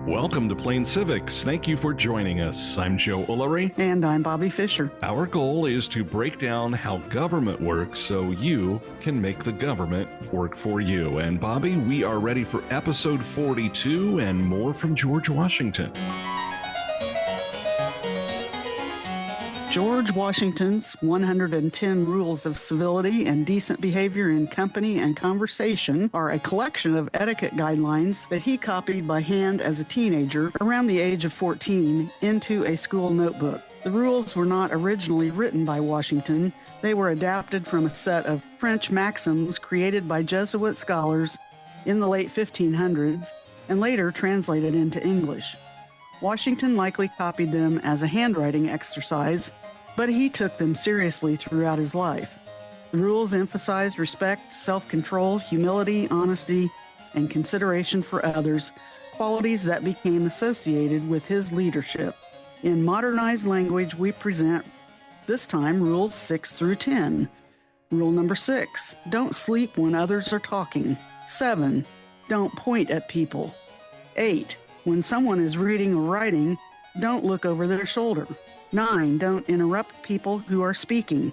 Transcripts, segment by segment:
Welcome to Plain Civics. Thank you for joining us. I'm Joe Ulery. And I'm Bobbi Fisher. Our goal is to break down how government works so you can make the government work for you. And Bobbi, we are ready for episode 42 and more from George Washington. George Washington's 110 Rules of Civility and Decent Behavior in Company and Conversation are a collection of etiquette guidelines that he copied by hand as a teenager around the age of 14 into a school notebook. The rules were not originally written by Washington. They were adapted from a set of French maxims created by Jesuit scholars in the late 1500s and later translated into English. Washington likely copied them as a handwriting exercise, but he took them seriously throughout his life. The rules emphasized respect, self-control, humility, honesty, and consideration for others, qualities that became associated with his leadership. In modernized language, we present this time Rules 6 through 10. Rule number 6, don't sleep when others are talking. 7, don't point at people. 8, when someone is reading or writing, don't look over their shoulder. 9, don't interrupt people who are speaking.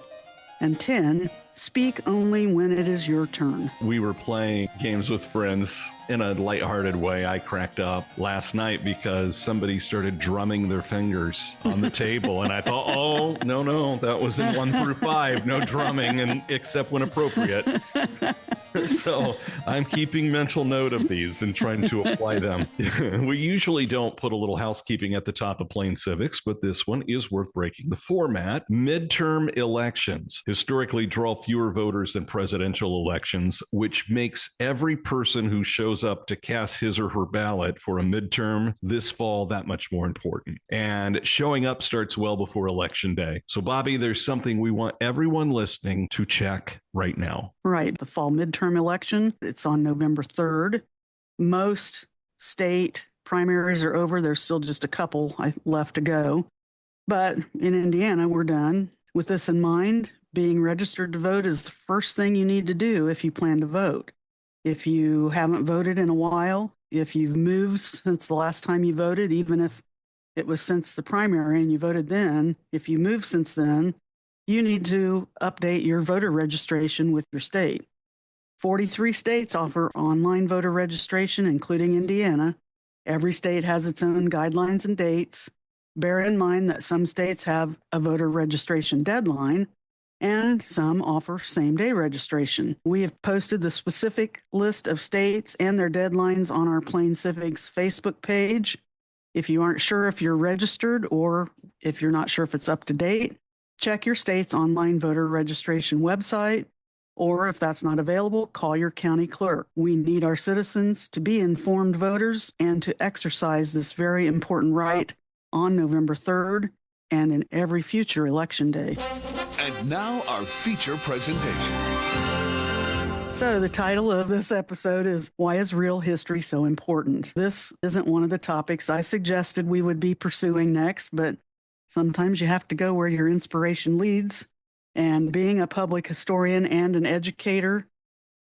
And 10, speak only when it is your turn. We were playing games with friends in a lighthearted way. I cracked up last night because somebody started drumming their fingers on the table. And I thought, oh, no, that was in 1 through 5. No drumming, and except when appropriate. So I'm keeping mental note of these and trying to apply them. We usually don't put a little housekeeping at the top of Plain Civics, but this one is worth breaking the format. Midterm elections historically draw fewer voters than presidential elections, which makes every person who shows up to cast his or her ballot for a midterm this fall that much more important. And showing up starts well before Election Day. So, Bobbi, there's something we want everyone listening to check right now. Right. The fall midterm election, it's on November 3rd. Most state primaries are over. There's still just a couple left to go. But in Indiana, we're done. With this in mind, being registered to vote is the first thing you need to do if you plan to vote. If you haven't voted in a while, if you've moved since the last time you voted, even if it was since the primary and you voted then, if you moved since then, you need to update your voter registration with your state. 43 states offer online voter registration, including Indiana. Every state has its own guidelines and dates. Bear in mind that some states have a voter registration deadline, and some offer same-day registration. We have posted the specific list of states and their deadlines on our Plain Civics Facebook page. If you aren't sure if you're registered or if you're not sure if it's up to date, check your state's online voter registration website, or if that's not available, call your county clerk. We need our citizens to be informed voters and to exercise this very important right on November 3rd and in every future election day. And now our feature presentation. So the title of this episode is Why is Real History So Important? This isn't one of the topics I suggested we would be pursuing next, but sometimes you have to go where your inspiration leads. And being a public historian and an educator,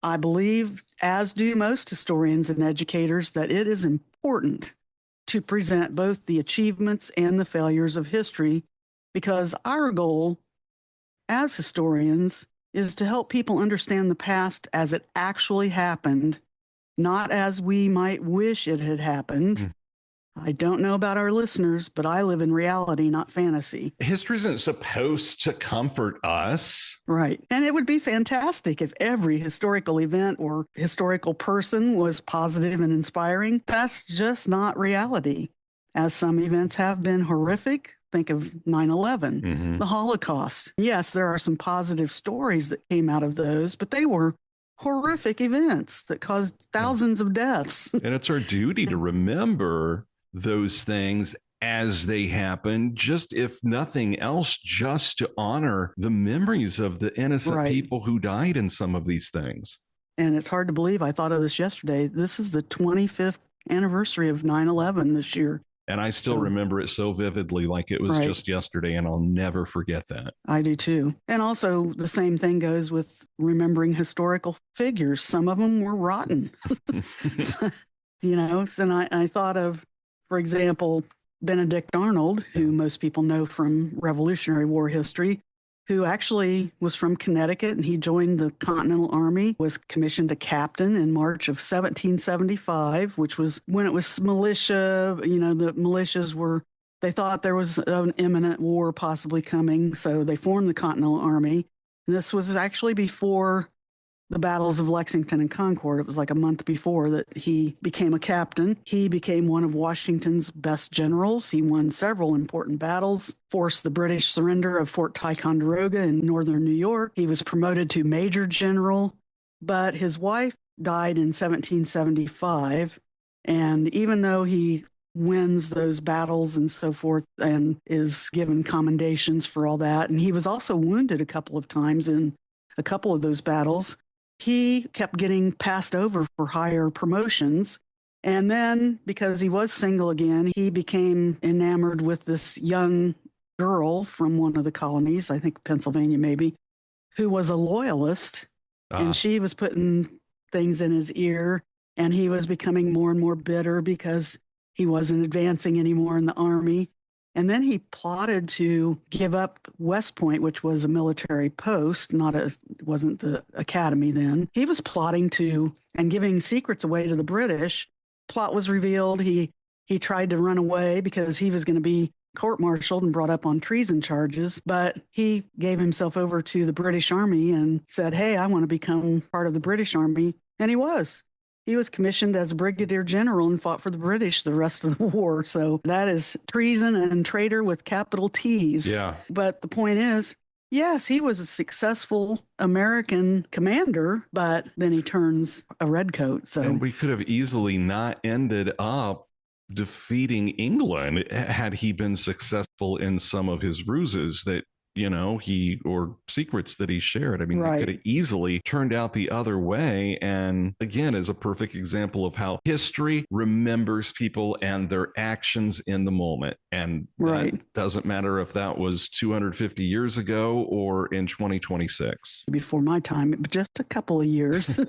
I believe, as do most historians and educators, that it is important to present both the achievements and the failures of history, because our goal as historians is to help people understand the past as it actually happened, not as we might wish it had happened. I don't know about our listeners, but I live in reality, not fantasy. History isn't supposed to comfort us. Right. And it would be fantastic if every historical event or historical person was positive and inspiring. That's just not reality. As some events have been horrific, think of 9/11, the Holocaust. Yes, there are some positive stories that came out of those, but they were horrific events that caused thousands of deaths. And it's our duty to remember those things as they happen, just if nothing else, just to honor the memories of the innocent people who died in some of these things. And it's hard to believe, I thought of this yesterday, this is the 25th anniversary of 9/11 this year. And I still remember it so vividly, like it was just yesterday, and I'll never forget that. I do too. And also the same thing goes with remembering historical figures. Some of them were rotten. And I thought of For example, Benedict Arnold, who most people know from Revolutionary War history, who actually was from Connecticut, and he joined the Continental Army, was commissioned a captain in March of 1775, which was when it was militia. You know, the militias were, they thought there was an imminent war possibly coming, so they formed the Continental Army. And this was actually before the battles of Lexington and Concord. It was like a month before that he became a captain. He became one of Washington's best generals. He won several important battles, forced the British surrender of Fort Ticonderoga in northern New York. He was promoted to major general, but his wife died in 1775. And even though he wins those battles and so forth and is given commendations for all that, and he was also wounded a couple of times in a couple of those battles, he kept getting passed over for higher promotions. And then, because he was single again, he became enamored with this young girl from one of the colonies, I think Pennsylvania maybe, who was a loyalist. And she was putting things in his ear, and he was becoming more and more bitter because he wasn't advancing anymore in the Army. And then he plotted to give up West Point, which was a military post, wasn't the academy then. He was plotting to, and giving secrets away to the British. Plot was revealed. He tried to run away because he was going to be court-martialed and brought up on treason charges. But he gave himself over to the British Army and said, hey, I want to become part of the British Army. And he was. He was commissioned as a brigadier general and fought for the British the rest of the war. So that is treason and traitor with capital T's. Yeah. But the point is, yes, he was a successful American commander, but then he turns a redcoat. So, and we could have easily not ended up defeating England had he been successful in some of his ruses that, you know, or secrets that he shared. I mean, It could have easily turned out the other way. And again, is a perfect example of how history remembers people and their actions in the moment. And that doesn't matter if that was 250 years ago or in 2026. Before my time, just a couple of years.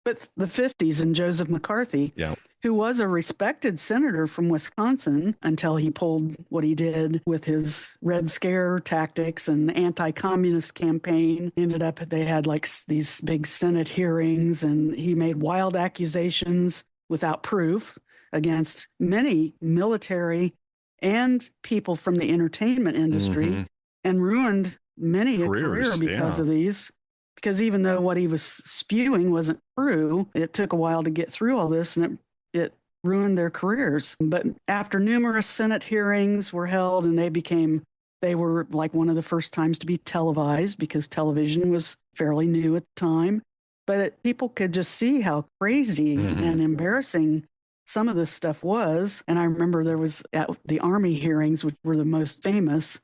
But the 50s and Joseph McCarthy, who was a respected senator from Wisconsin until he pulled what he did with his Red Scare tactics and anti-communist campaign. They had like these big Senate hearings, and he made wild accusations without proof against many military and people from the entertainment industry, and ruined many a career because of these. Because even though what he was spewing wasn't true, it took a while to get through all this, and it ruined their careers. But after numerous Senate hearings were held, and they were like one of the first times to be televised because television was fairly new at the time. But people could just see how crazy and embarrassing some of this stuff was. And I remember there was at the Army hearings, which were the most famous,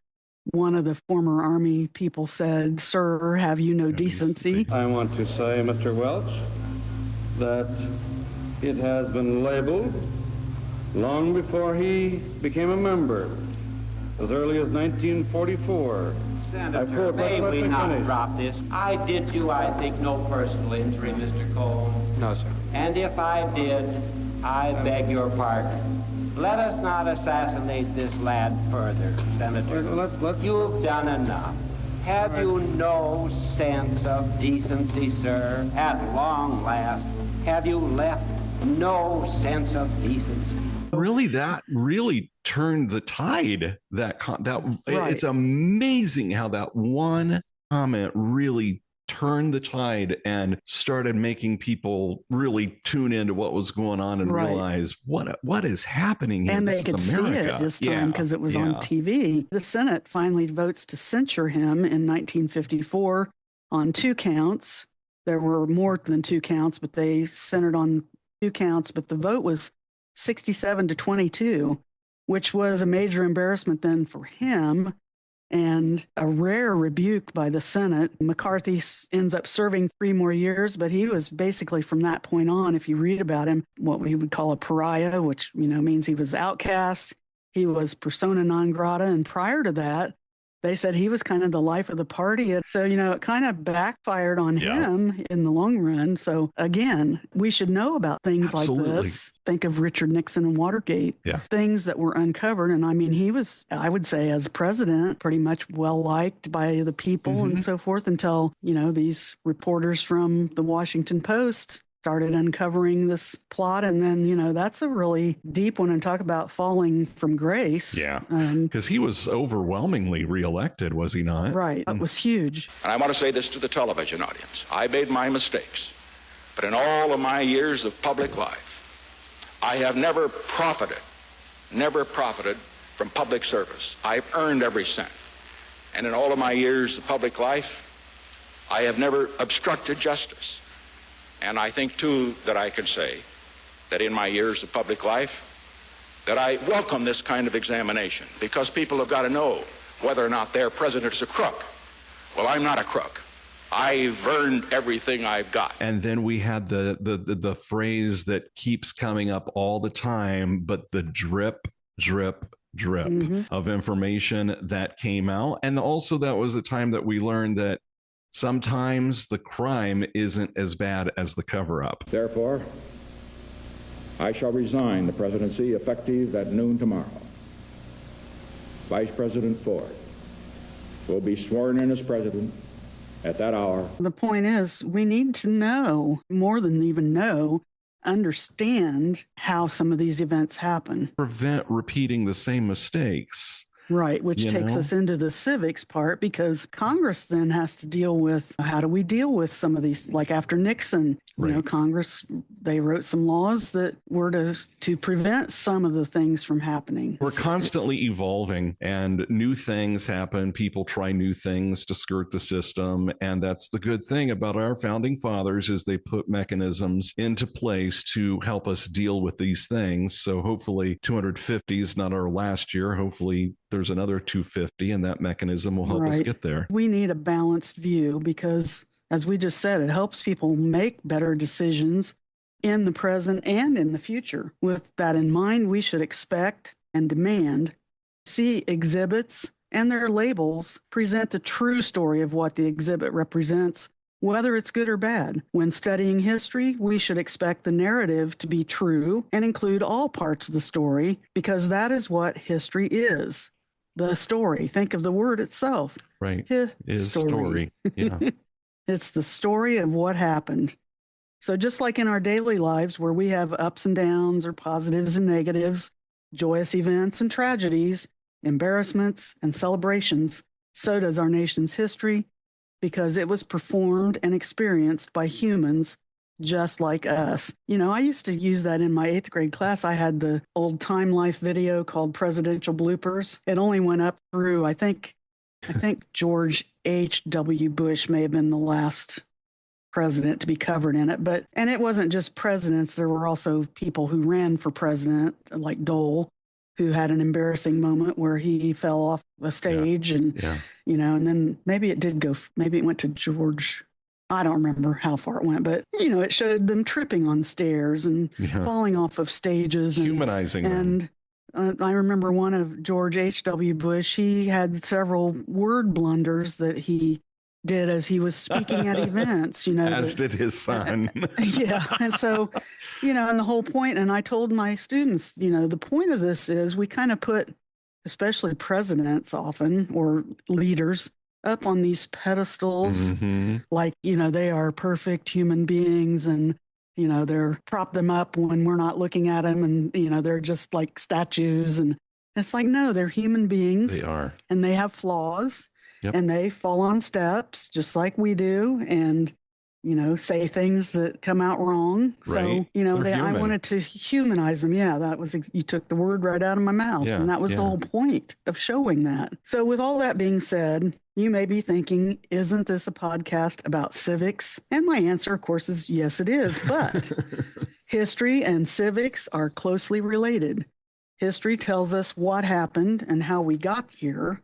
one of the former Army people said, "Sir, have you no decency?" I want to say, Mr. Welch, that it has been labeled long before he became a member, as early as 1944. Senator, may we not drop this? I did you, I think, no personal injury, Mr. Cole. No, sir. And if I did, I beg your pardon. Let us not assassinate this lad further, Senator. Let's You've done enough. Have you no sense of decency, sir? At long last, have you left no sense of decency? Really, that really turned the tide. It's amazing how that one comment really turned the tide and started making people really tune into what was going on and realize what is happening here. And they could see it this time because it was on TV. The Senate finally votes to censure him in 1954 on 2 counts. There were more than 2 counts, but they centered on 2 counts. But the vote was 67 to 22, which was a major embarrassment then for him, and a rare rebuke by the Senate. McCarthy ends up serving 3 more years, but he was basically from that point on, if you read about him, what we would call a pariah, which, means he was outcast. He was persona non grata. And prior to that, they said he was kind of the life of the party. So, it kind of backfired on him in the long run. So again, we should know about things like this. Think of Richard Nixon and Watergate, things that were uncovered. And I mean, he was, I would say, as president, pretty much well liked by the people and so forth until, these reporters from the Washington Post started uncovering this plot. And then, that's a really deep one, and talk about falling from grace. Yeah. Because he was overwhelmingly reelected, was he not? Right. That was huge. And I want to say this to the television audience. I made my mistakes, but in all of my years of public life, I have never profited from public service. I've earned every cent. And in all of my years of public life, I have never obstructed justice. And I think, too, that I can say that in my years of public life, that I welcome this kind of examination, because people have got to know whether or not their president is a crook. Well, I'm not a crook. I've earned everything I've got. And then we had the phrase that keeps coming up all the time, but the drip of information that came out. And also that was a time that we learned that sometimes the crime isn't as bad as the cover-up. Therefore, I shall resign the presidency effective at noon tomorrow. Vice President Ford will be sworn in as president at that hour. The point is, we need to know, more than even know, understand how some of these events happen. Prevent repeating the same mistakes. Right, which takes us into the civics part, because Congress then has to deal with, how do we deal with some of these, like after Nixon, Congress, they wrote some laws that were to prevent some of the things from happening. We're constantly evolving, and new things happen. People try new things to skirt the system. And that's the good thing about our founding fathers, is they put mechanisms into place to help us deal with these things. So hopefully 250 is not our last year. Hopefully there's another 250, and that mechanism will help us get there. We need a balanced view, because, as we just said, it helps people make better decisions in the present and in the future. With that in mind, we should expect and demand see exhibits and their labels present the true story of what the exhibit represents, whether it's good or bad. When studying history, we should expect the narrative to be true and include all parts of the story, because that is what history is. The story. Think of the word itself. Right. Is story. Yeah. It's the story of what happened. So just like in our daily lives, where we have ups and downs, or positives and negatives, joyous events and tragedies, embarrassments and celebrations, so does our nation's history, because it was performed and experienced by humans just like us. I used to use that in my 8th grade class. I had the old Time Life video called Presidential Bloopers. It only went up through, I think George H.W. Bush may have been the last president to be covered in it. And it wasn't just presidents. There were also people who ran for president, like Dole, who had an embarrassing moment where he fell off a stage and then maybe it went to George. I don't remember how far it went, but it showed them tripping on stairs and falling off of stages, and humanizing them. And I remember one of George H.W. Bush. He had several word blunders that he did as he was speaking at events. As did his son. And so, and the whole point. And I told my students, the point of this is we kind of put, especially presidents often, or leaders, up on these pedestals, like, they are perfect human beings, and, they're prop them up when we're not looking at them, and, they're just like statues. And it's like, no, they're human beings. They are. And they have flaws, and they fall on steps just like we do. And, say things that come out wrong. Right. So, I wanted to humanize them. Yeah, that was, you took the word right out of my mouth. And that was the whole point of showing that. So with all that being said, you may be thinking, isn't this a podcast about civics? And my answer, of course, is yes, it is. But history and civics are closely related. History tells us what happened and how we got here.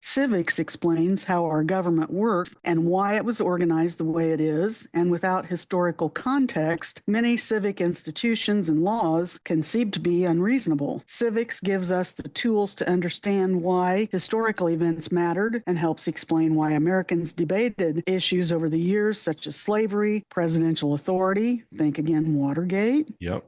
Civics explains how our government works and why it was organized the way it is, and without historical context, many civic institutions and laws can seem to be unreasonable. Civics gives us the tools to understand why historical events mattered and helps explain why Americans debated issues over the years such as slavery, presidential authority, think again Watergate, Yep.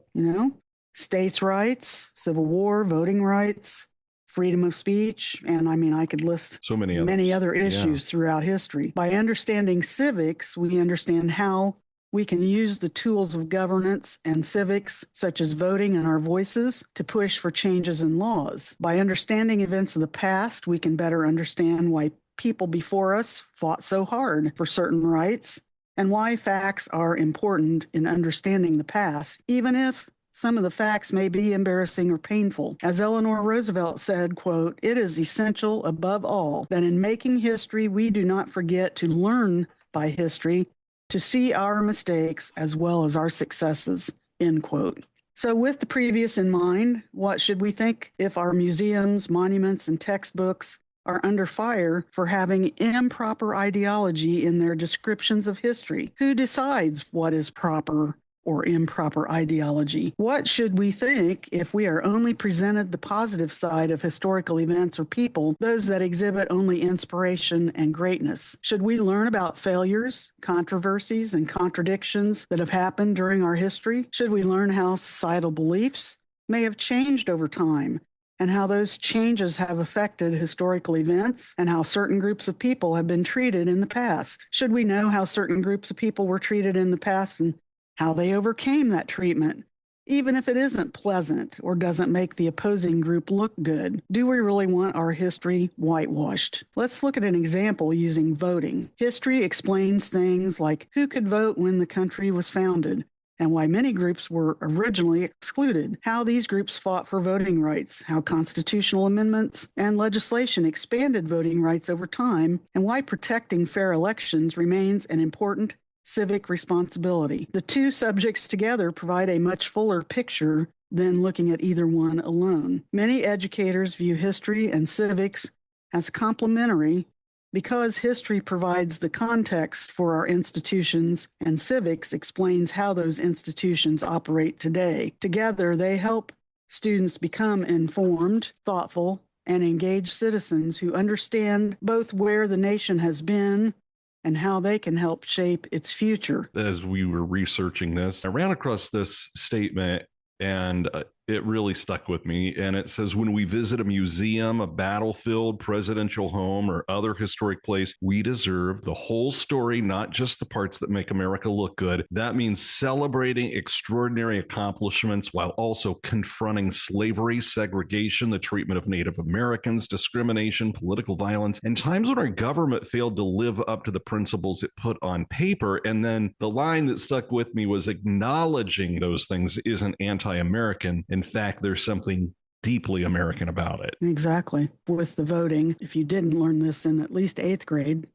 states' rights, Civil War, voting rights, freedom of speech, and I could list So many other issues throughout history. By understanding civics, we understand how we can use the tools of governance and civics, such as voting and our voices, to push for changes in laws. By understanding events of the past, we can better understand why people before us fought so hard for certain rights and why facts are important in understanding the past, even if some of the facts may be embarrassing or painful. As Eleanor Roosevelt said, quote, "It is essential above all that in making history, we do not forget to learn by history, to see our mistakes as well as our successes," end quote. So with the previous in mind, what should we think if our museums, monuments, and textbooks are under fire for having improper ideology in their descriptions of history? Who decides what is proper or improper ideology? What should we think if we are only presented the positive side of historical events or people, those that exhibit only inspiration and greatness? Should we learn about failures, controversies, and contradictions that have happened during our history? Should we learn how societal beliefs may have changed over time and how those changes have affected historical events and how certain groups of people have been treated in the past? Should we know how certain groups of people were treated in the past and how they overcame that treatment, even if it isn't pleasant or doesn't make the opposing group look good? Do we really want our history whitewashed? Let's look at an example using voting. History explains things like who could vote when the country was founded and why many groups were originally excluded, how these groups fought for voting rights, how constitutional amendments and legislation expanded voting rights over time, and why protecting fair elections remains an important civic responsibility. The two subjects together provide a much fuller picture than looking at either one alone. Many educators view history and civics as complementary because history provides the context for our institutions and civics explains how those institutions operate today. Together, they help students become informed, thoughtful, and engaged citizens who understand both where the nation has been and how they can help shape its future. As we were researching this, I ran across this statement and it really stuck with me. And it says, when we visit a museum, a battlefield, presidential home, or other historic place, we deserve the whole story, not just the parts that make America look good. That means celebrating extraordinary accomplishments while also confronting slavery, segregation, the treatment of Native Americans, discrimination, political violence, and times when our government failed to live up to the principles it put on paper. And then the line that stuck with me was acknowledging those things isn't anti-American. In fact, there's something deeply American about it. Exactly. With the voting, if you didn't learn this in at least 8th grade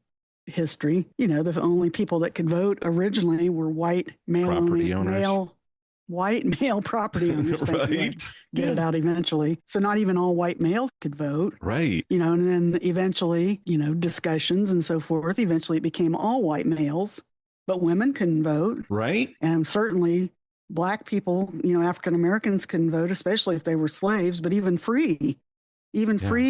history, the only people that could vote originally were white male Property owners. White male property owners. Right. Get it out eventually. So not even all white males could vote. Right. And then eventually, discussions and so forth. Eventually it became all white males, but women couldn't vote. Right. And certainly Black people, African Americans couldn't vote, especially if they were slaves, but even free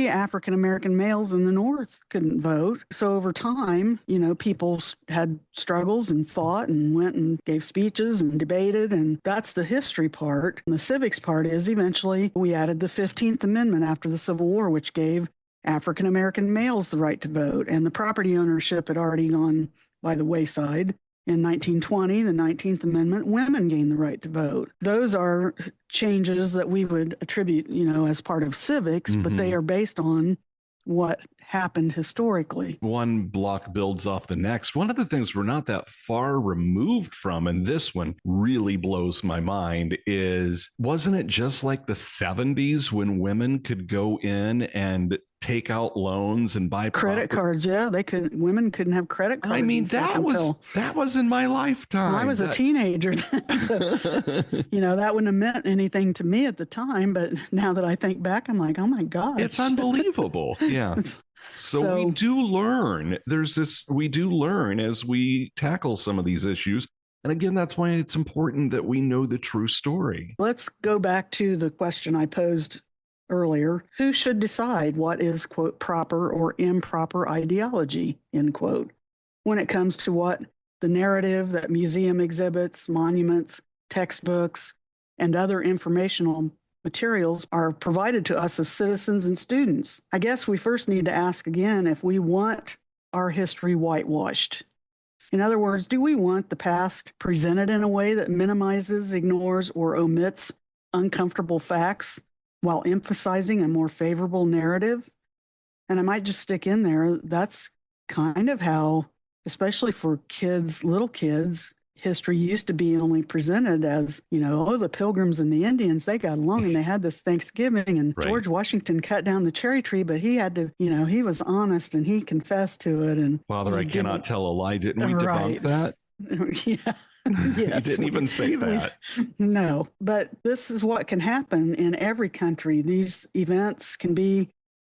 African American males in the North couldn't vote. So over time, people had struggles and fought and went and gave speeches and debated. And that's the history part. And the civics part is eventually we added the 15th Amendment after the Civil War, which gave African American males the right to vote. And the property ownership had already gone by the wayside. In 1920, the 19th Amendment, women gained the right to vote. Those are changes that we would attribute, as part of civics, but they are based on what happened historically. One block builds off the next. One of the things we're not that far removed from, and this one really blows my mind, is wasn't it just like the 70s when women could go in and take out loans and buy credit cards? Yeah, women couldn't have credit cards. I mean, that was in my lifetime. I was a teenager then, so, that wouldn't have meant anything to me at the time. But now that I think back, I'm like, oh my God. It's unbelievable. Yeah. So we do learn. We do learn as we tackle some of these issues. And again, that's why it's important that we know the true story. Let's go back to the question I posed earlier. Who should decide what is, quote, proper or improper ideology, end quote, when it comes to what the narrative that museum exhibits, monuments, textbooks, and other informational materials are provided to us as citizens and students? I guess we first need to ask again if we want our history whitewashed. In other words, do we want the past presented in a way that minimizes, ignores, or omits uncomfortable facts while emphasizing a more favorable narrative? And I might just stick in there, that's kind of how, especially for kids, little kids, history used to be only presented as, the Pilgrims and the Indians, they got along and they had this Thanksgiving and Right. George Washington cut down the cherry tree, but he had to, he was honest and he confessed to it. And Father, I cannot tell a lie. Didn't we debunk that? Yeah. Yes. He didn't even say that. No, but this is what can happen in every country. These events can be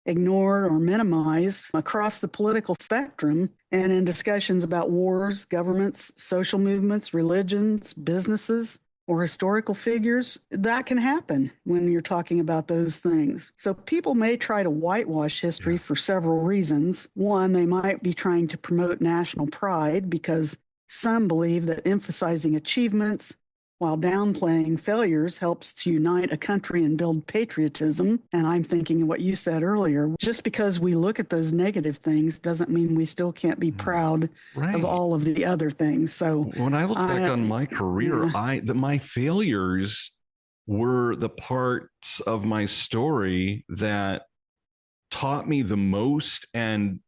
ignored or minimized across the political spectrum, and in discussions about wars, governments, social movements, religions, businesses, or historical figures, that can happen when you're talking about those things. So people may try to whitewash history for several reasons. One, they might be trying to promote national pride because some believe that emphasizing achievements while downplaying failures helps to unite a country and build patriotism. And I'm thinking of what you said earlier. Just because we look at those negative things doesn't mean we still can't be proud of all of the other things. So when I look back on my career, my failures were the parts of my story that taught me the most and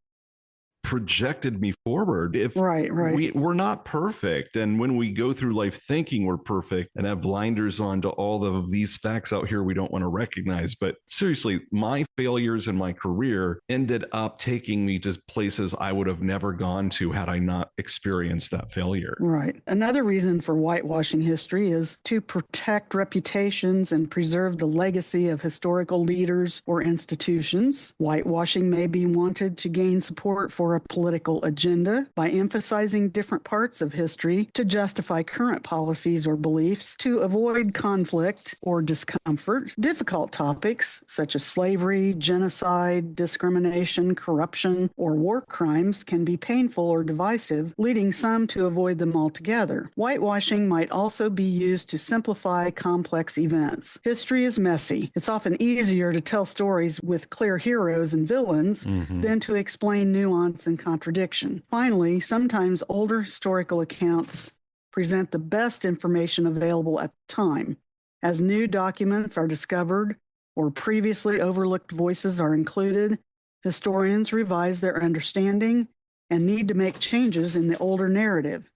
projected me forward. If we're not perfect, and when we go through life thinking we're perfect and have blinders on to all of these facts out here we don't want to recognize, but seriously, my failures in my career ended up taking me to places I would have never gone to had I not experienced that failure. Right. Another reason for whitewashing history is to protect reputations and preserve the legacy of historical leaders or institutions. Whitewashing may be wanted to gain support for a political agenda by emphasizing different parts of history to justify current policies or beliefs, to avoid conflict or discomfort. Difficult topics such as slavery, genocide, discrimination, corruption, or war crimes can be painful or divisive, leading some to avoid them altogether. Whitewashing might also be used to simplify complex events. History is messy. It's often easier to tell stories with clear heroes and villains than to explain nuance and contradiction. Finally, sometimes older historical accounts present the best information available at the time. As new documents are discovered or previously overlooked voices are included, historians revise their understanding and need to make changes in the older narrative.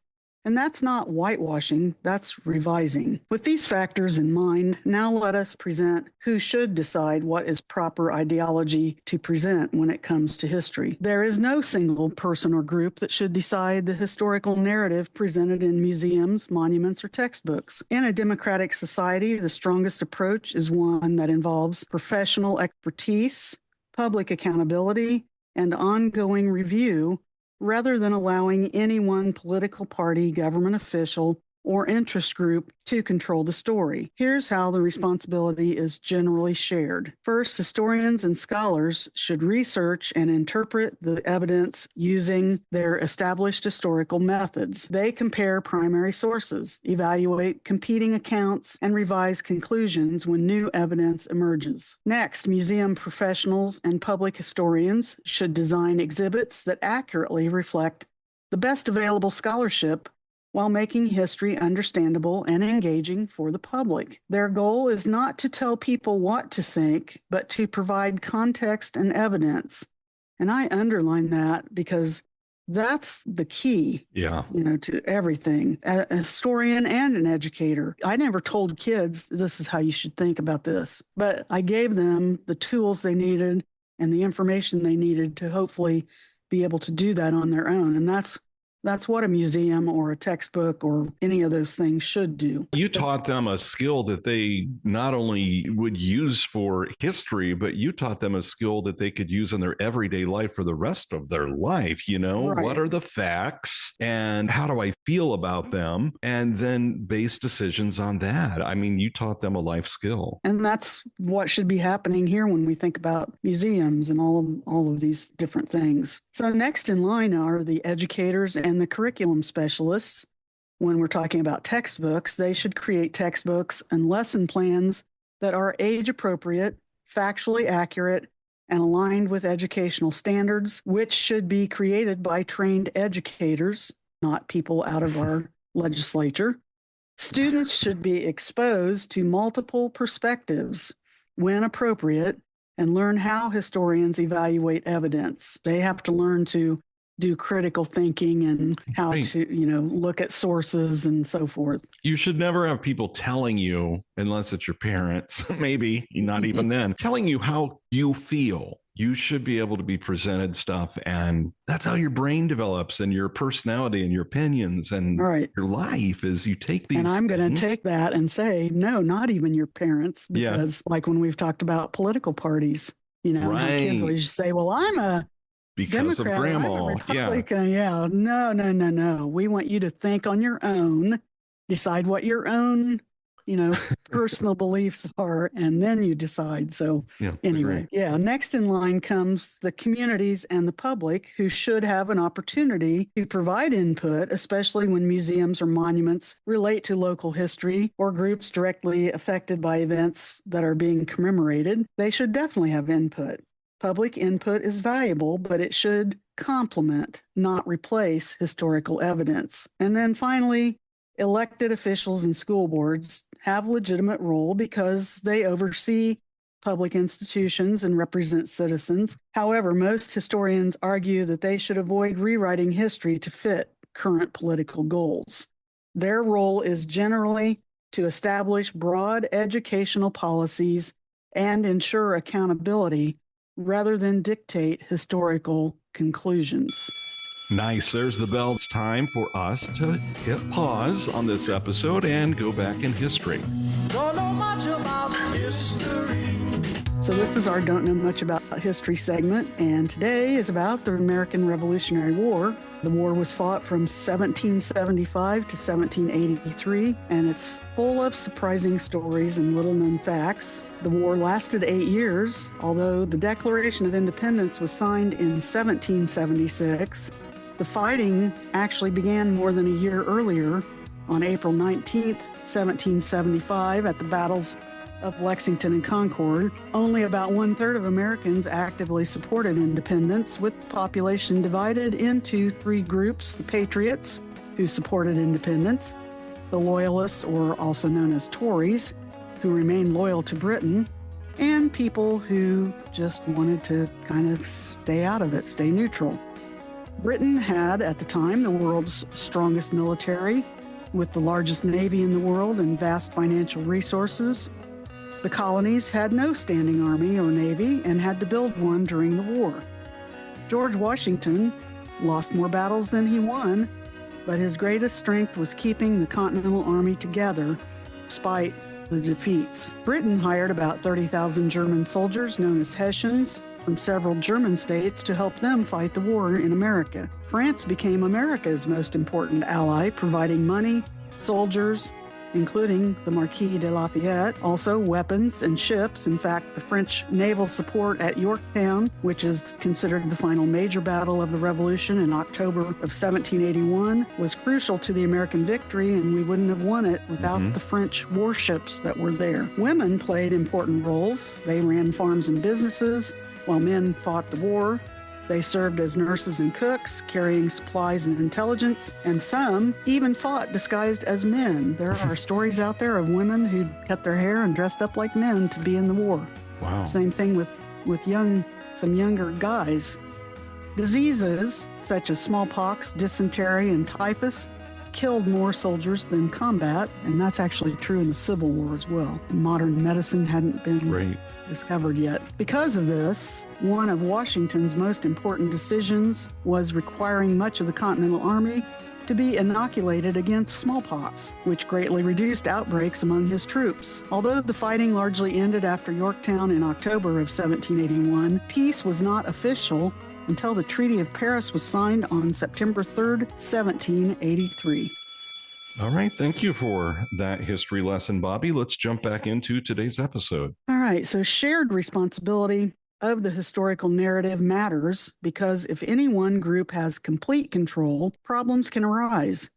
And that's not whitewashing, that's revising. With these factors in mind, now let us present who should decide what is proper ideology to present when it comes to history. There is no single person or group that should decide the historical narrative presented in museums, monuments, or textbooks. In a democratic society, the strongest approach is one that involves professional expertise, public accountability, and ongoing review, rather than allowing any one political party, government official, or interest group to control the story. Here's how the responsibility is generally shared. First, historians and scholars should research and interpret the evidence using their established historical methods. They compare primary sources, evaluate competing accounts, and revise conclusions when new evidence emerges. Next, museum professionals and public historians should design exhibits that accurately reflect the best available scholarship while making history understandable and engaging for the public. Their goal is not to tell people what to think, but to provide context and evidence. And I underline that because that's the key, to everything. A historian and an educator. I never told kids this is how you should think about this, but I gave them the tools they needed and the information they needed to hopefully be able to do that on their own. And that's That's what a museum or a textbook or any of those things should do. You taught them a skill that they not only would use for history, but you taught them a skill that they could use in their everyday life for the rest of their life. You know, Right. What are the facts and how do I feel about them? And then base decisions on that. I mean, you taught them a life skill. And that's what should be happening here when we think about museums and all of these different things. So next in line are the educators and the curriculum specialists. When we're talking about textbooks, they should create textbooks and lesson plans that are age appropriate, factually accurate, and aligned with educational standards, which should be created by trained educators, not people out of our legislature. Students should be exposed to multiple perspectives when appropriate and learn how historians evaluate evidence. They have to learn to do critical thinking and how Right. to, look at sources and so forth. You should never have people telling you, unless it's your parents, maybe not even then, telling you how you feel. You should be able to be presented stuff, and that's how your brain develops and your personality and your opinions and Right. your life is you take these And I'm going things. to take that and say, no, not even your parents, Yeah. because like when we've talked about political parties, how kids Right. always say, well, I'm a because Democrat, of grandma. I'm a Yeah. Republican. Yeah. No. We want you to think on your own, decide what your own, personal beliefs are, and then you decide. So Yeah. anyway, agree. yeah. Next in line comes the communities and the public, who should have an opportunity to provide input, especially when museums or monuments relate to local history or groups directly affected by events that are being commemorated. They should definitely have input. Public input is valuable, but it should complement, not replace, historical evidence. And then finally, elected officials and school boards have a legitimate role because they oversee public institutions and represent citizens. However, most historians argue that they should avoid rewriting history to fit current political goals. Their role is generally to establish broad educational policies and ensure accountability rather than dictate historical conclusions. Nice. There's the bell. It's time for us to hit pause on this episode and go back in history. Don't know much about history. So this is our Don't Know Much About History segment, and today is about the American Revolutionary War. The war was fought from 1775 to 1783, and it's full of surprising stories and little-known facts. The war lasted 8 years, although the Declaration of Independence was signed in 1776. The fighting actually began more than a year earlier, on April 19th, 1775, at the battles of Lexington and Concord. Only about 1/3 of Americans actively supported independence, with the population divided into three groups: the Patriots, who supported independence; the Loyalists, or also known as Tories, who remained loyal to Britain; and people who just wanted to kind of stay out of it, stay neutral. Britain had, at the time, the world's strongest military, with the largest navy in the world and vast financial resources. The colonies had no standing army or navy and had to build one during the war. George Washington lost more battles than he won, but his greatest strength was keeping the Continental Army together despite the defeats. Britain hired about 30,000 German soldiers known as Hessians from several German states to help them fight the war in America. France became America's most important ally, providing money, soldiers, including the Marquis de Lafayette, also weapons and ships. In fact, the French naval support at Yorktown, which is considered the final major battle of the Revolution in October of 1781, was crucial to the American victory, and we wouldn't have won it without the French warships that were there. Women played important roles. They ran farms and businesses, while men fought the war. They served as nurses and cooks, carrying supplies and intelligence, and some even fought disguised as men. There are stories out there of women who cut their hair and dressed up like men to be in the war. Wow. Same thing with some younger guys. Diseases such as smallpox, dysentery, and typhus killed more soldiers than combat, and that's actually true in the Civil War as well. Modern medicine hadn't been discovered yet. Because of this, one of Washington's most important decisions was requiring much of the Continental Army to be inoculated against smallpox, which greatly reduced outbreaks among his troops. Although the fighting largely ended after Yorktown in October of 1781, peace was not official until the Treaty of Paris was signed on September 3rd, 1783. All right. Thank you for that history lesson, Bobbi. Let's jump back into today's episode. All right. So shared responsibility of the historical narrative matters because if any one group has complete control, problems can arise.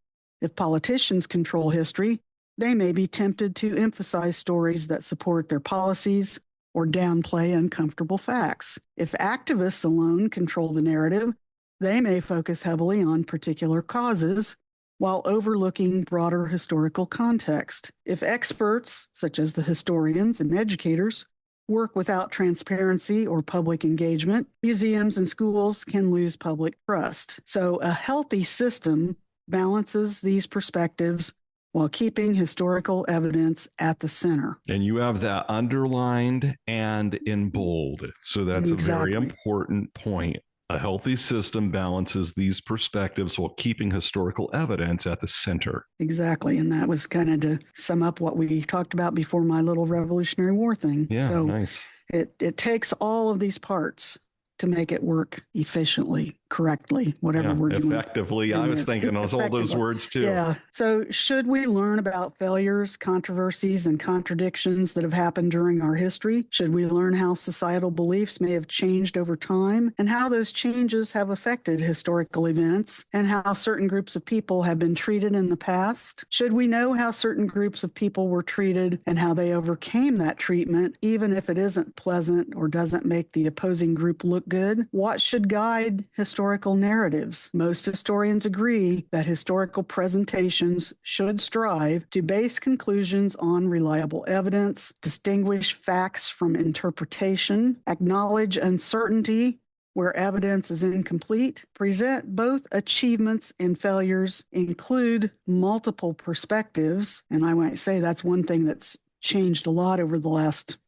If politicians control history, they may be tempted to emphasize stories that support their policies or downplay uncomfortable facts. If activists alone control the narrative, they may focus heavily on particular causes while overlooking broader historical context. If experts, such as the historians and educators, work without transparency or public engagement, museums and schools can lose public trust. So a healthy system balances these perspectives while keeping historical evidence at the center. And you have that underlined and in bold. So that's Exactly. a very important point. A healthy system balances these perspectives while keeping historical evidence at the center. Exactly. And that was kind of to sum up what we talked about before my little Revolutionary War thing. Yeah, so nice. It takes all of these parts to make it work efficiently, correctly, whatever word you want. Effectively. I was thinking of all those words too. Yeah. So should we learn about failures, controversies, and contradictions that have happened during our history? Should we learn how societal beliefs may have changed over time and how those changes have affected historical events and how certain groups of people have been treated in the past? Should we know how certain groups of people were treated and how they overcame that treatment, even if it isn't pleasant or doesn't make the opposing group look good? What should guide historical narratives? Most historians agree that historical presentations should strive to base conclusions on reliable evidence, distinguish facts from interpretation, acknowledge uncertainty where evidence is incomplete, present both achievements and failures, include multiple perspectives. And I might say that's one thing that's changed a lot over the last,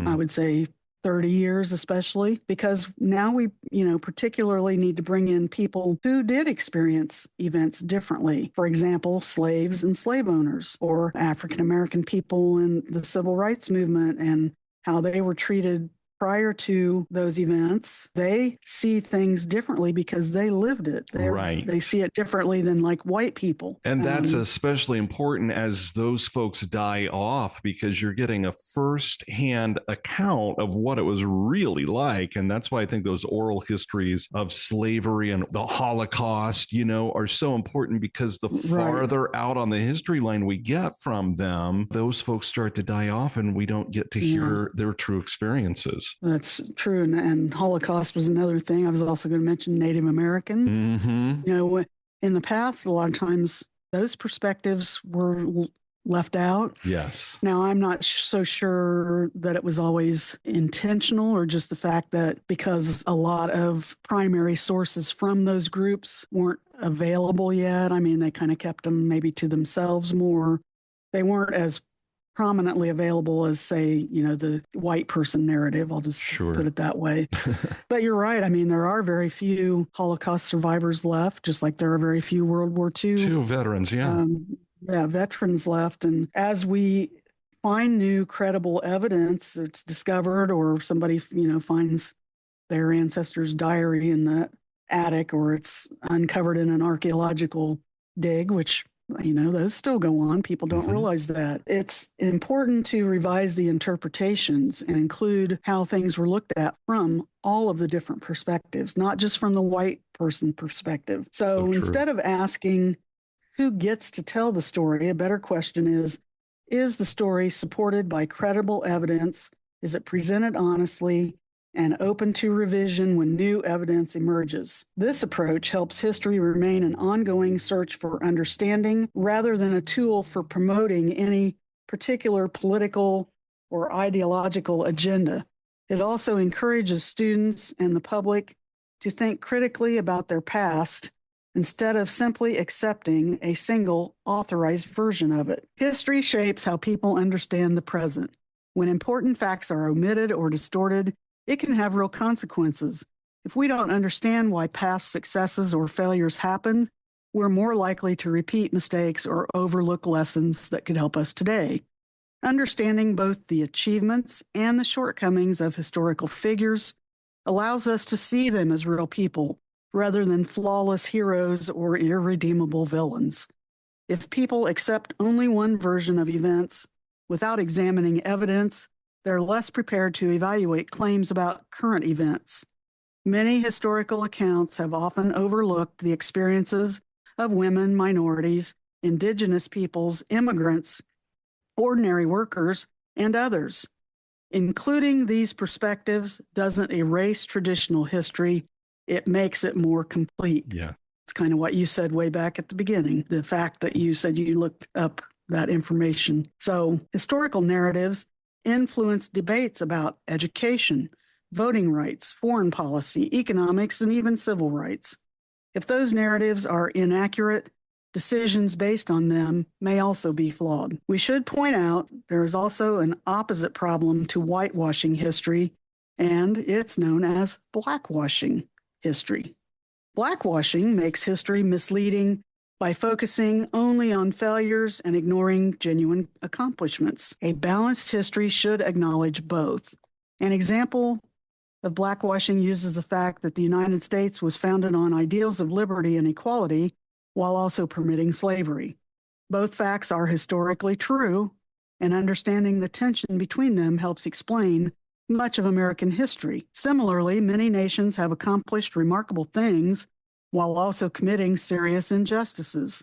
I would say, 30 years, especially because now we, particularly need to bring in people who did experience events differently. For example, slaves and slave owners, or African-American people in the civil rights movement and how they were treated prior to those events. They see things differently because they lived it. They see it differently than like white people. And that's especially important as those folks die off because you're getting a firsthand account of what it was really like. And that's why I think those oral histories of slavery and the Holocaust, are so important because the farther out on the history line we get from them, those folks start to die off and we don't get to hear their true experiences. That's true. And Holocaust was another thing. I was also going to mention Native Americans. In the past, a lot of times those perspectives were left out. Yes. Now, I'm not so sure that it was always intentional or just the fact that because a lot of primary sources from those groups weren't available yet. I mean, they kind of kept them maybe to themselves more. They weren't as prominently available as, say, the white person narrative. I'll just put it that way. But you're right. I mean, there are very few Holocaust survivors left, just like there are very few World War II veterans. Veterans left. And as we find new credible evidence, it's discovered, or somebody, finds their ancestors' diary in the attic, or it's uncovered in an archaeological dig, which those still go on. People don't realize that. It's important to revise the interpretations and include how things were looked at from all of the different perspectives, not just from the white person perspective. So instead of asking who gets to tell the story, a better question is the story supported by credible evidence? Is it presented honestly and open to revision when new evidence emerges? This approach helps history remain an ongoing search for understanding rather than a tool for promoting any particular political or ideological agenda. It also encourages students and the public to think critically about their past instead of simply accepting a single authorized version of it. History shapes how people understand the present. When important facts are omitted or distorted, it can have real consequences. If we don't understand why past successes or failures happen, we're more likely to repeat mistakes or overlook lessons that could help us today. Understanding both the achievements and the shortcomings of historical figures allows us to see them as real people rather than flawless heroes or irredeemable villains. If people accept only one version of events without examining evidence, they're less prepared to evaluate claims about current events. Many historical accounts have often overlooked the experiences of women, minorities, indigenous peoples, immigrants, ordinary workers, and others. Including these perspectives doesn't erase traditional history, it makes it more complete. Yeah. It's kind of what you said way back at the beginning, the fact that you said you looked up that information. So, historical narratives influence debates about education, voting rights, foreign policy, economics, and even civil rights. If those narratives are inaccurate, decisions based on them may also be flawed. We should point out there is also an opposite problem to whitewashing history, and it's known as blackwashing history. Blackwashing makes history misleading by focusing only on failures and ignoring genuine accomplishments. A balanced history should acknowledge both. An example of blackwashing uses the fact that the United States was founded on ideals of liberty and equality while also permitting slavery. Both facts are historically true, and understanding the tension between them helps explain much of American history. Similarly, many nations have accomplished remarkable things while also committing serious injustices.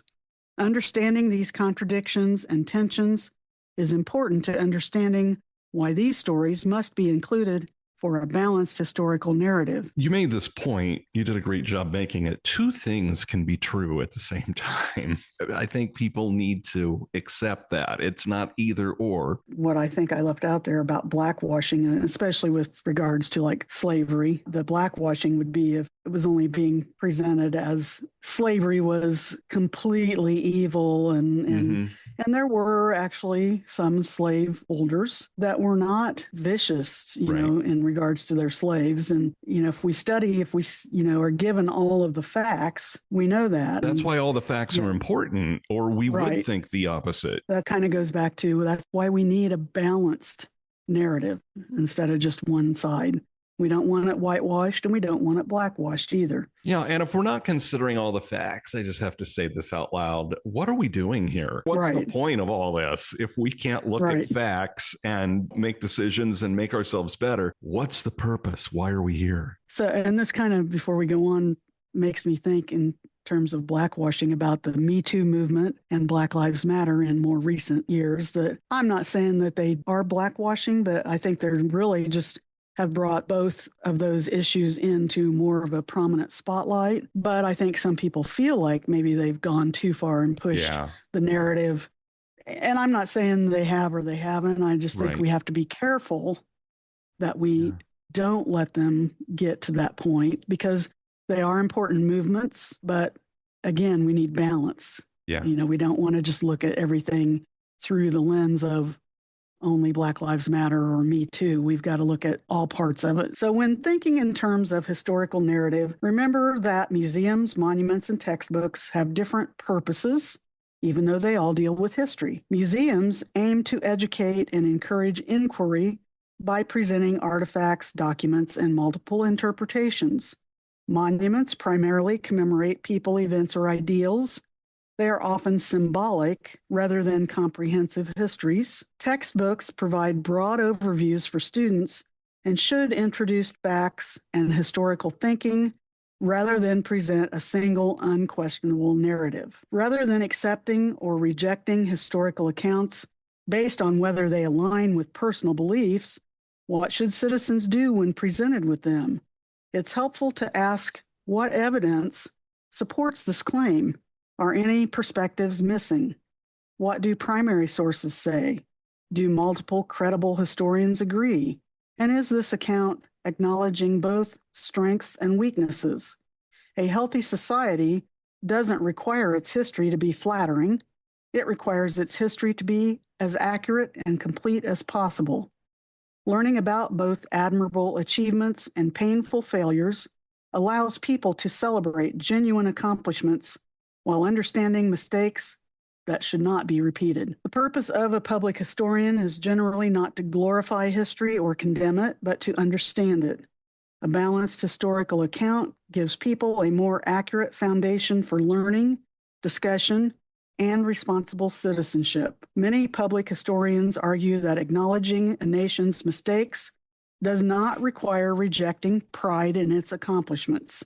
Understanding these contradictions and tensions is important to understanding why these stories must be included for a balanced historical narrative. You made this point. You did a great job making it. Two things can be true at the same time. I think people need to accept that. It's not either or. What I think I left out there about blackwashing, and especially with regards to like slavery, the blackwashing would be if it was only being presented as slavery was completely evil and there were actually some slave holders that were not vicious, you know, in regards to their slaves. And, you know, if we, are given all of the facts, we know that. That's why all the facts are important, or we would think the opposite. That kind of goes back to that's why we need a balanced narrative instead of just one side. We don't want it whitewashed and we don't want it blackwashed either. Yeah. And if we're not considering all the facts, I just have to say this out loud. What are we doing here? What's the point of all this? If we can't look at facts and make decisions and make ourselves better, what's the purpose? Why are we here? So, and this kind of, before we go on, makes me think in terms of blackwashing about the Me Too movement and Black Lives Matter in more recent years. That I'm not saying that they are blackwashing, but I think they're really just have brought both of those issues into more of a prominent spotlight. But I think some people feel like maybe they've gone too far and pushed the narrative. And I'm not saying they have or they haven't. I just think we have to be careful that we don't let them get to that point, because they are important movements. But again, we need balance. Yeah. You know, we don't want to just look at everything through the lens of only Black Lives Matter or Me Too. We've got to look at all parts of it. So when thinking in terms of historical narrative, remember that museums, monuments, and textbooks have different purposes, even though they all deal with history. Museums aim to educate and encourage inquiry by presenting artifacts, documents, and multiple interpretations. Monuments primarily commemorate people, events, or ideals. They are often symbolic rather than comprehensive histories. Textbooks provide broad overviews for students and should introduce facts and historical thinking rather than present a single unquestionable narrative. Rather than accepting or rejecting historical accounts based on whether they align with personal beliefs, what should citizens do when presented with them? It's helpful to ask what evidence supports this claim. Are any perspectives missing? What do primary sources say? Do multiple credible historians agree? And is this account acknowledging both strengths and weaknesses? A healthy society doesn't require its history to be flattering. It requires its history to be as accurate and complete as possible. Learning about both admirable achievements and painful failures allows people to celebrate genuine accomplishments while understanding mistakes that should not be repeated. The purpose of a public historian is generally not to glorify history or condemn it, but to understand it. A balanced historical account gives people a more accurate foundation for learning, discussion, and responsible citizenship. Many public historians argue that acknowledging a nation's mistakes does not require rejecting pride in its accomplishments.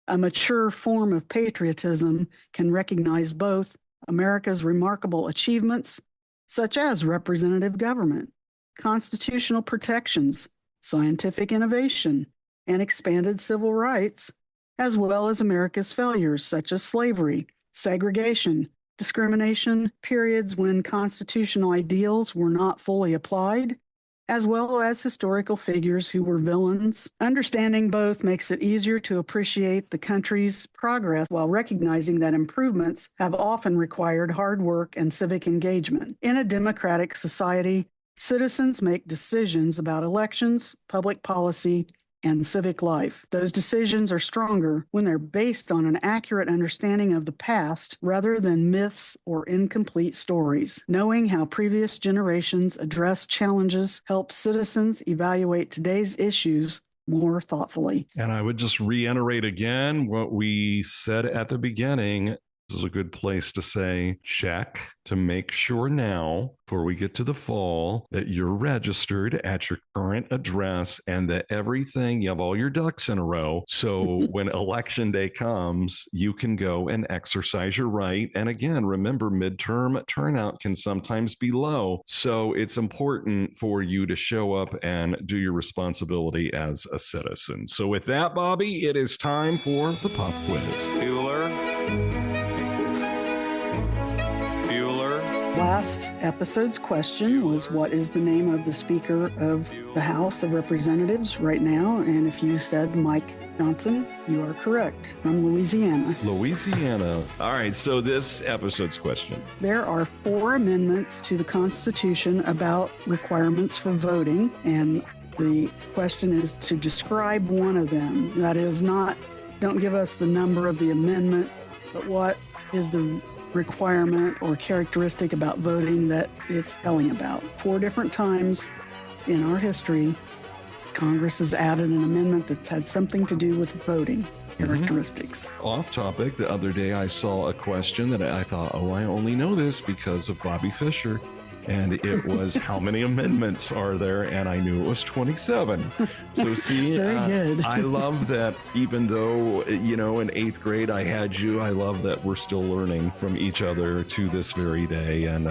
A mature form of patriotism can recognize both America's remarkable achievements, such as representative government, constitutional protections, scientific innovation, and expanded civil rights, as well as America's failures, such as slavery, segregation, discrimination, periods when constitutional ideals were not fully applied, as well as historical figures who were villains. Understanding both makes it easier to appreciate the country's progress while recognizing that improvements have often required hard work and civic engagement. In a democratic society, citizens make decisions about elections, public policy, and civic life. Those decisions are stronger when they're based on an accurate understanding of the past rather than myths or incomplete stories. Knowing how previous generations address challenges helps citizens evaluate today's issues more thoughtfully. And I would just reiterate again what we said at the beginning. This is a good place to say, check to make sure now, before we get to the fall, that you're registered at your current address and that everything, you have all your ducks in a row. So when election day comes, you can go and exercise your right. And again, remember, midterm turnout can sometimes be low. So it's important for you to show up and do your responsibility as a citizen. So with that, Bobbi, it is time for the pop quiz. Bueller. Last episode's question was, what is the name of the Speaker of the House of Representatives right now? And if you said Mike Johnson, you are correct. From Louisiana. Louisiana. All right, so this episode's question. There are 4 amendments to the Constitution about requirements for voting, and the question is to describe one of them. That is not, don't give us the number of the amendment, but what is the requirement or characteristic about voting that it's telling about. 4 different times in our history, Congress has added an amendment that's had something to do with voting characteristics. Off topic, the other day I saw a question that I thought, oh, I only know this because of Bobby Fischer. And it was, how many amendments are there? And I knew it was 27. So see, Very good. I love that even though, you know, in 8th grade I had you, I love that we're still learning from each other to this very day. And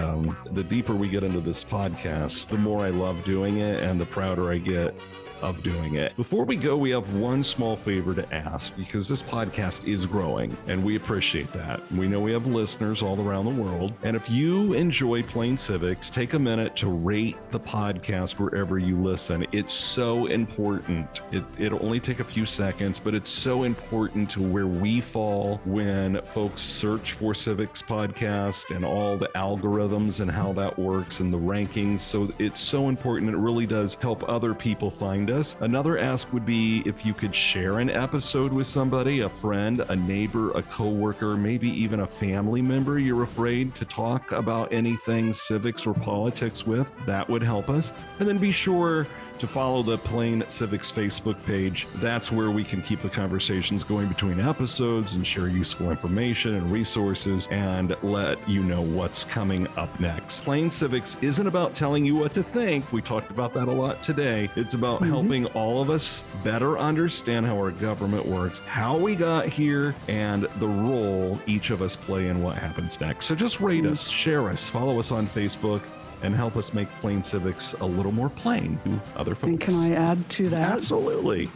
the deeper we get into this podcast, the more I love doing it and the prouder I get of doing it. Before we go, we have one small favor to ask, because this podcast is growing and we appreciate that. We know we have listeners all around the world. And if you enjoy Plain Civics, take a minute to rate the podcast wherever you listen. It's so important. It'll only take a few seconds, but it's so important to where we fall when folks search for Civics Podcast and all the algorithms and how that works and the rankings. So it's so important. It really does help other people find us. Another ask would be if you could share an episode with somebody, a friend, a neighbor, a coworker, maybe even a family member you're afraid to talk about anything civics or politics with. That would help us. And then be sure to follow the Plain Civics Facebook page. That's where we can keep the conversations going between episodes and share useful information and resources and let you know what's coming up next. Plain Civics isn't about telling you what to think. We talked about that a lot today. It's about helping all of us better understand how our government works, how we got here, and the role each of us play in what happens next. So just rate us, share us, follow us on Facebook, and help us make Plain Civics a little more plain to other folks. And can I add to that? Absolutely.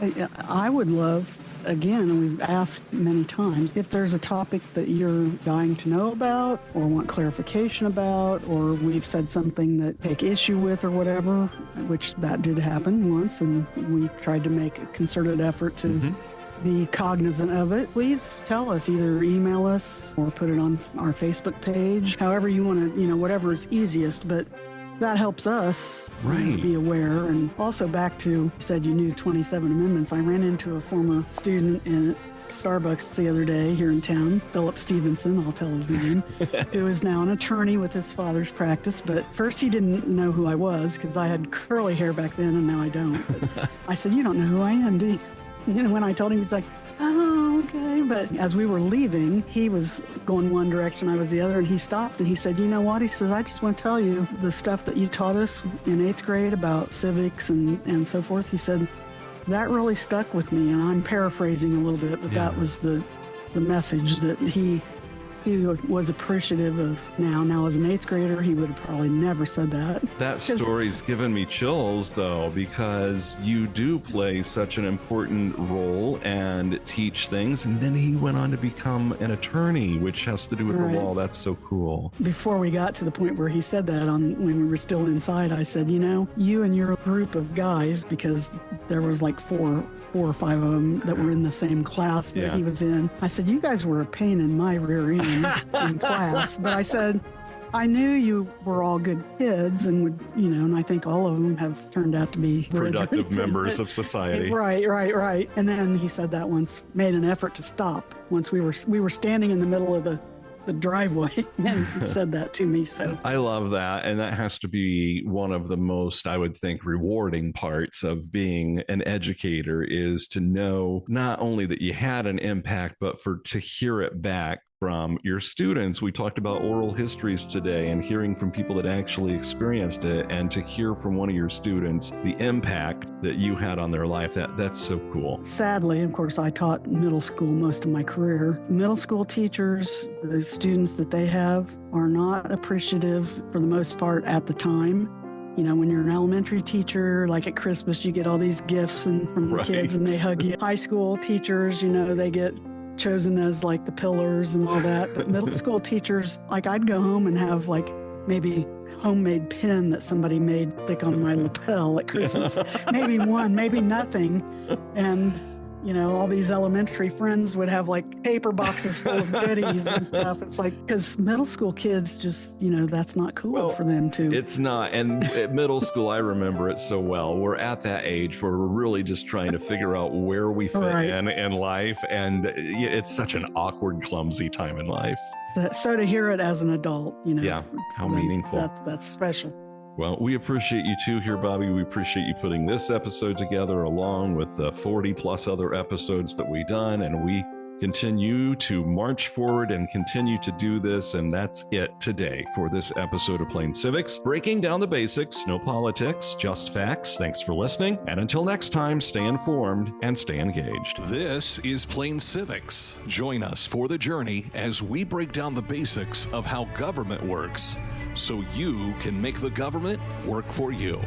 I would love, again, we've asked many times, if there's a topic that you're dying to know about or want clarification about, or we've said something that take issue with or whatever, which that did happen once, and we tried to make a concerted effort to be cognizant of it, please tell us. Either email us or put it on our Facebook page. However you want to, whatever is easiest. But that helps us be aware. And also back to, you said you knew 27 amendments. I ran into a former student in Starbucks the other day here in town, Philip Stevenson, I'll tell his name, who is now an attorney with his father's practice. But first he didn't know who I was because I had curly hair back then and now I don't. But I said, you don't know who I am, do you? When I told him, he's like, oh, okay. But as we were leaving, he was going one direction, I was the other, and he stopped and he said, you know what? He says, I just want to tell you the stuff that you taught us in 8th grade about civics and so forth. He said, that really stuck with me. And I'm paraphrasing a little bit, but that was the message that he was appreciative of now. Now, as an 8th grader, he would have probably never said that. That story's given me chills, though, because you do play such an important role and teach things. And then he went on to become an attorney, which has to do with the law. That's so cool. Before we got to the point where he said that, when we were still inside, I said, you and your group of guys, because there was like four or five of them that were in the same class that he was in. I said, you guys were a pain in my rear end in class. But I said, I knew you were all good kids and would, and I think all of them have turned out to be productive members of society. Right. And then he said that once, made an effort to stop once we were standing in the middle of the driveway and he said that to me. So I love that. And that has to be one of the most, I would think, rewarding parts of being an educator, is to know not only that you had an impact, but to hear it back from your students. We talked about oral histories today and hearing from people that actually experienced it, and to hear from one of your students the impact that you had on their life. That's so cool. Sadly, of course, I taught middle school most of my career. Middle school teachers, the students that they have, are not appreciative for the most part at the time. When you're an elementary teacher, like at Christmas, you get all these gifts from the kids and they hug you. High school teachers, they get chosen as like the pillars and all that. But middle school teachers, like I'd go home and have like maybe homemade pin that somebody made stick on my lapel at Christmas. Maybe one, maybe nothing. And all these elementary friends would have like paper boxes full of goodies and stuff. It's like, because middle school kids just, that's not cool for them too. It's not. And at middle school, I remember it so well. We're at that age where we're really just trying to figure out where we fit in life. And it's such an awkward, clumsy time in life. So to hear it as an adult, how meaningful. That's special. Well, we appreciate you too here, Bobbi. We appreciate you putting this episode together along with the 40 plus other episodes that we've done. And we continue to march forward and continue to do this. And that's it today for this episode of Plain Civics. Breaking down the basics, no politics, just facts. Thanks for listening. And until next time, stay informed and stay engaged. This is Plain Civics. Join us for the journey as we break down the basics of how government works, so you can make the government work for you.